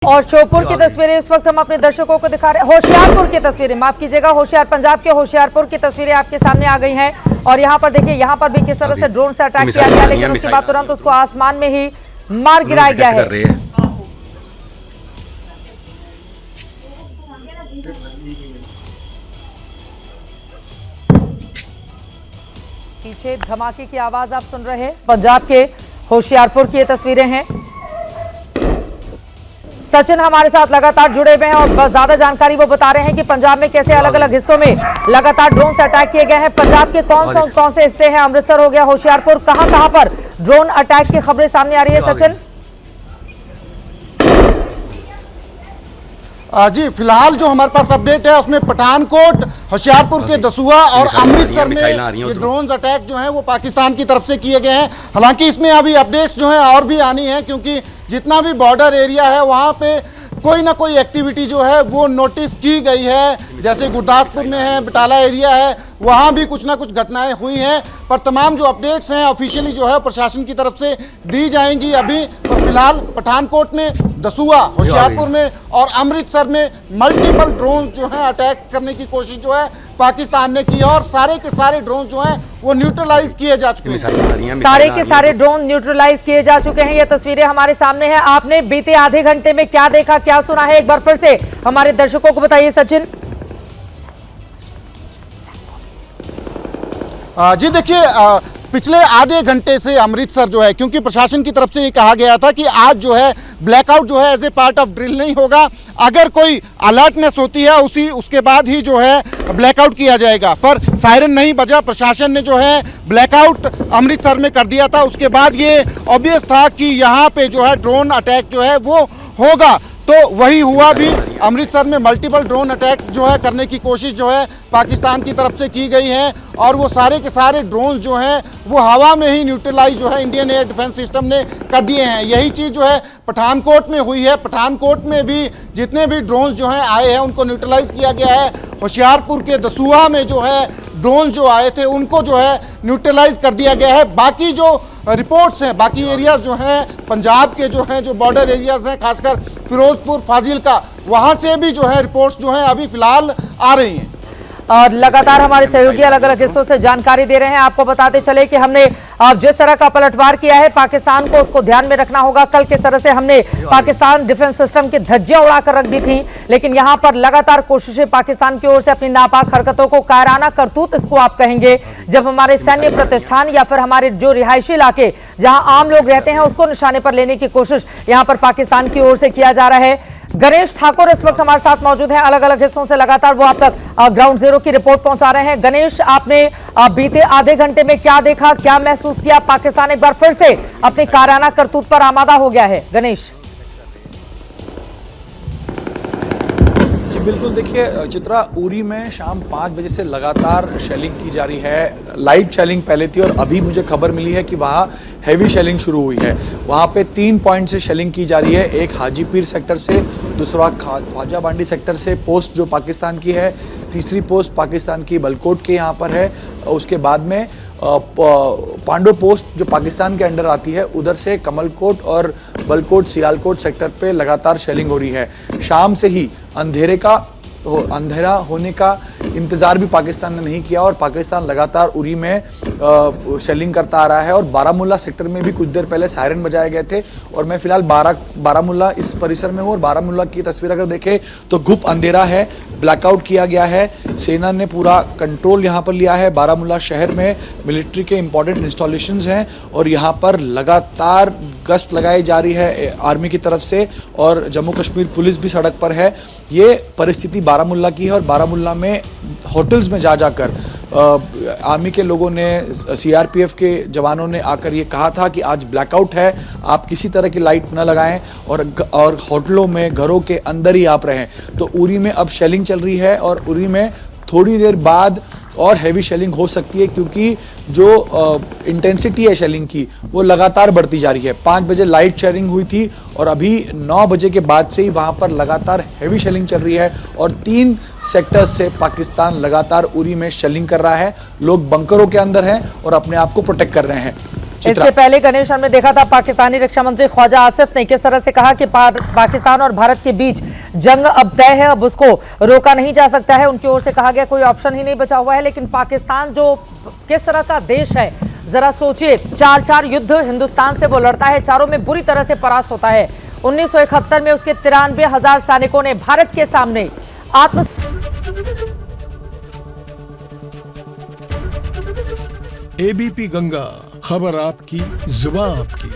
और श्योपुर की तस्वीरें इस वक्त हम अपने दर्शकों को दिखा रहे हैं। होशियारपुर की तस्वीरें, माफ कीजिएगा, पंजाब के होशियारपुर की तस्वीरें आपके सामने आ गई हैं। और यहाँ पर देखिए, यहाँ पर भी किस तरह से ड्रोन से अटैक किया गया, लेकिन उसके बाद तुरंत उसको आसमान में ही मार गिराया गया है। पीछे धमाके की आवाज आप सुन रहे हैं। पंजाब के होशियारपुर की ये तस्वीरें हैं। सचिन हमारे साथ लगातार जुड़े हुए हैं और बस ज्यादा जानकारी वो बता रहे हैं कि पंजाब में कैसे अलग अलग हिस्सों में लगातार ड्रोन से अटैक किए गए हैं। पंजाब के कौन से हिस्से हैं? अमृतसर हो गया, होशियारपुर, कहां पर ड्रोन अटैक की खबरें सामने आ रही है सचिन? जी फिलहाल जो हमारे पास अपडेट है उसमें पठानकोट, होशियारपुर के दसूहा और अमृतसर में ये ड्रोन अटैक जो है वो पाकिस्तान की तरफ से किए गए हैं। हालांकि इसमें अभी अपडेट्स जो है और भी आनी है, क्योंकि जितना भी बॉर्डर एरिया है वहाँ पे कोई ना कोई एक्टिविटी जो है वो नोटिस की गई है। जैसे गुरदासपुर में है, बटाला एरिया है, वहाँ भी कुछ ना कुछ घटनाएं हुई हैं। पर तमाम जो अपडेट्स हैं ऑफिशियली जो है प्रशासन की तरफ से दी जाएंगी अभी। पर फिलहाल पठानकोट में, दसूहा, होशियारपुर में और अमृतसर में मल्टीपल ड्रोन जो है अटैक करने की कोशिश जो है पाकिस्तान ने की है और सारे के सारे ड्रोन जो हैं वो न्यूट्रलाइज किए जा चुके हैं। सारे के सारे ड्रोन न्यूट्रलाइज किए जा चुके हैं। ये तस्वीरें हमारे सामने हैं। आपने बीते आधे घंटे में क्या देखा, क्या सुना है, एक बार फिर से हमारे दर्शकों को बताइए सचिन। जी देखिए, पिछले आधे घंटे से अमृतसर जो है, क्योंकि प्रशासन की तरफ से ये कहा गया था कि आज जो है ब्लैकआउट जो है as a part of drill नहीं होगा, अगर कोई अलर्टनेस होती है उसके बाद ही जो है ब्लैकआउट किया जाएगा। पर सायरन नहीं बजा, प्रशासन ने जो है ब्लैकआउट अमृतसर में कर दिया था। उसके बाद ये ऑब्वियस था कि यहाँ पे जो है ड्रोन अटैक जो है वो होगा, तो वही हुआ भी। अमृतसर में मल्टीपल ड्रोन अटैक जो है करने की कोशिश जो है पाकिस्तान की तरफ से की गई है और वो सारे के सारे ड्रोन्स जो हैं वो हवा में ही न्यूट्रलाइज जो है इंडियन एयर डिफेंस सिस्टम ने कर दिए हैं। यही चीज़ जो है पठानकोट में हुई है। पठानकोट में भी जितने भी ड्रोन्स जो हैं आए हैं उनको न्यूट्रलाइज किया गया है। होशियारपुर के दसूहा में जो है ड्रोन जो आए थे उनको जो है न्यूट्रलाइज कर दिया गया है। बाकी जो रिपोर्ट्स हैं, बाकी एरियाज जो हैं पंजाब के जो हैं, जो बॉर्डर एरियाज हैं, खासकर फिरोजपुर, फाजिलका, वहाँ से भी जो है रिपोर्ट्स जो हैं अभी फिलहाल आ रही हैं। और लगातार हमारे सहयोगी अलग अलग हिस्सों से जानकारी दे रहे हैं। आपको बताते चले कि हमने जिस तरह का पलटवार किया है पाकिस्तान को, उसको ध्यान में रखना होगा। कल किस तरह से हमने पाकिस्तान डिफेंस सिस्टम की धज्जियां उड़ाकर रख दी थी, लेकिन यहां पर लगातार कोशिशें पाकिस्तान की ओर से अपनी नापाक हरकतों को, कायराना करतूत इसको आप कहेंगे, जब हमारे सैन्य प्रतिष्ठान या फिर हमारे जो रिहायशी इलाके जहां आम लोग रहते हैं उसको निशाने पर लेने की कोशिश यहां पर पाकिस्तान की ओर से किया जा रहा है। गणेश ठाकुर इस वक्त हमारे साथ मौजूद हैं, अलग अलग हिस्सों से लगातार वो आप तक ग्राउंड जीरो की रिपोर्ट पहुंचा रहे हैं। गणेश, आपने बीते आधे घंटे में क्या देखा, क्या महसूस किया? पाकिस्तान एक बार फिर से अपनी कायराना करतूत पर आमादा हो गया है। गणेश जी बिल्कुल, देखिए चित्रा, उरी में शाम 5 बजे से लगातार शेलिंग की जा रही है। लाइट शेलिंग पहले थी और अभी मुझे खबर मिली है कि वहाँ हैवी शेलिंग शुरू हुई है। वहाँ पे 3 पॉइंट से शेलिंग की जा रही है। एक हाजीपीर सेक्टर से, दूसरा ख्वाजा बांडी सेक्टर से पोस्ट जो पाकिस्तान की है, तीसरी पोस्ट पाकिस्तान की बलकोट के यहाँ पर है। उसके बाद में पांडो पोस्ट जो पाकिस्तान के अंडर आती है, उधर से कमलकोट और बलकोट, सियालकोट सेक्टर पे लगातार शेलिंग हो रही है। शाम से ही अंधेरा होने का इंतज़ार भी पाकिस्तान ने नहीं किया और पाकिस्तान लगातार उरी में शेलिंग करता आ रहा है। और बारामूला सेक्टर में भी कुछ देर पहले सायरन बजाए गए थे और मैं फिलहाल बारामूला इस परिसर में हूँ और बारामूला की तस्वीर अगर देखें तो गुप अंधेरा है, ब्लैकआउट किया गया है। सेना ने पूरा कंट्रोल यहाँ पर लिया है। बारामूला शहर में मिलिट्री के इंपॉर्टेंट इंस्टॉलेशंस हैं और यहाँ पर लगातार गश्त लगाई जा रही है आर्मी की तरफ से और जम्मू कश्मीर पुलिस भी सड़क पर है। ये परिस्थिति बारामूला की है और बारामूला में होटल्स में जाकर आर्मी के लोगों ने, सीआरपीएफ के जवानों ने आकर ये कहा था कि आज ब्लैकआउट है, आप किसी तरह की लाइट न लगाएं और होटलों में, घरों के अंदर ही आप रहें। तो उरी में अब शेलिंग चल रही है और उरी में थोड़ी देर बाद और हैवी शेलिंग हो सकती है, क्योंकि जो इंटेंसिटी है शेलिंग की वो लगातार बढ़ती जा रही है। 5 बजे लाइट शेलिंग हुई थी और अभी 9 बजे के बाद से ही वहाँ पर लगातार हैवी शेलिंग चल रही है और 3 सेक्टर्स से पाकिस्तान लगातार उरी में शेलिंग कर रहा है। लोग बंकरों के अंदर हैं और अपने आप को प्रोटेक्ट कर रहे हैं। इसके पहले गणेश हमने देखा था पाकिस्तानी रक्षा मंत्री ख्वाजा आसिफ ने किस तरह से कहा कि पाकिस्तान और भारत के बीच जंग अब तय है, अब उसको रोका नहीं जा सकता है। उनकी ओर से कहा गया कोई ऑप्शन ही नहीं बचा हुआ है। लेकिन पाकिस्तान जो किस तरह का देश है जरा सोचिए, 4 युद्ध हिंदुस्तान से वो लड़ता है, चारों में बुरी तरह से परास्त होता है। 1971 में उसके 93,000 सैनिकों ने भारत के सामने एबीपी गंगा, खबर आपकी, जुबान आपकी।